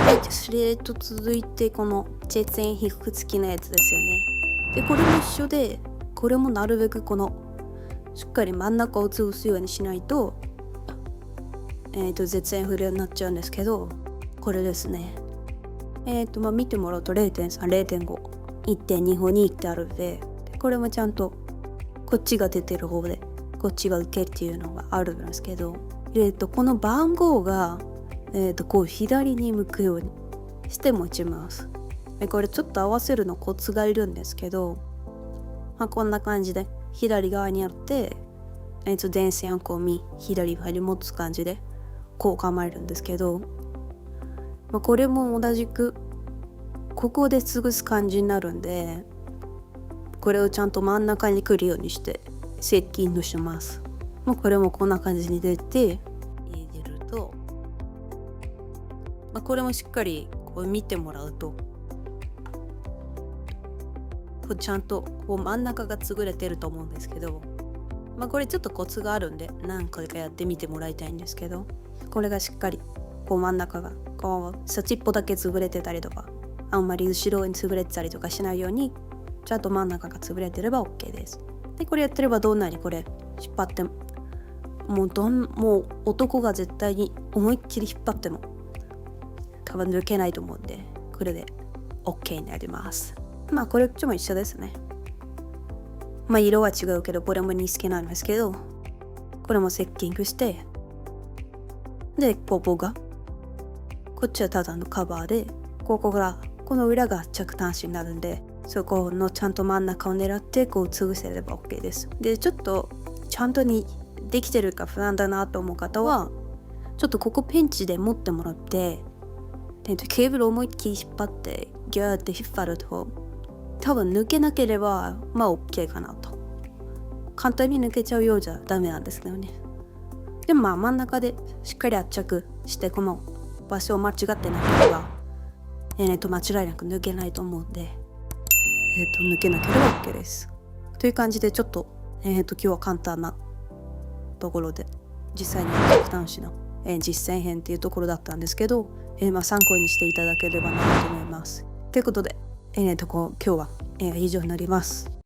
はい、それと続いてこのチェツェンヒフ付きのやつですよね。で、これも一緒で、これもなるべくこのしっかり真ん中を潰すようにしないと、絶縁不良になっちゃうんですけど、これですね。見てもらうと 0.3、0.5、1.2 法にってあるんで、これもちゃんとこっちが出てる方で、こっちが受けっていうのがあるんですけど、この番号が、こう左に向くようにして持ちます。これちょっと合わせるのコツがいるんですけど、こんな感じで左側にあって、電線をこう左側に持つ感じでこう構えるんですけど、これも同じくここで潰す感じになるんで、これをちゃんと真ん中に来るようにしてセッティングします。これもこんな感じに出て入れると、これもしっかりこう見てもらうと、こうちゃんとこう真ん中が潰れてると思うんですけど、これちょっとコツがあるんで何回かやってみてもらいたいんですけど、これがしっかりこう真ん中がこう先っぽだけ潰れてたりとか、あんまり後ろに潰れてたりとかしないように、ちゃんと真ん中が潰れてれば OK です。で、これやってればどんなにこれ引っ張っても、もう男が絶対に思いっきり引っ張っても多分抜けないと思うんで、これで OK になります。これっちも一緒ですね。色は違うけど、これもニスケなんですけど、これもセッティングして、で、ここが、こっちはただのカバーで、この裏が着端子になるんで、そこのちゃんと真ん中を狙ってこう潰せれば OK です。で、ちょっとちゃんとにできてるか不安だなと思う方は、ちょっとここペンチで持ってもらって、ケーブルを思いっきり引っ張ってギューって引っ張ると、多分抜けなければOK かなと。簡単に抜けちゃうようじゃダメなんですけどね。でも真ん中でしっかり圧着してこの場所を間違ってなければ、間違いなく抜けないと思うんで、抜けなければ OK です。という感じでちょっと、今日は簡単なところで実際に着端子の、実践編っていうところだったんですけど、参考にしていただければなと思います。ということで、今日は、以上になります。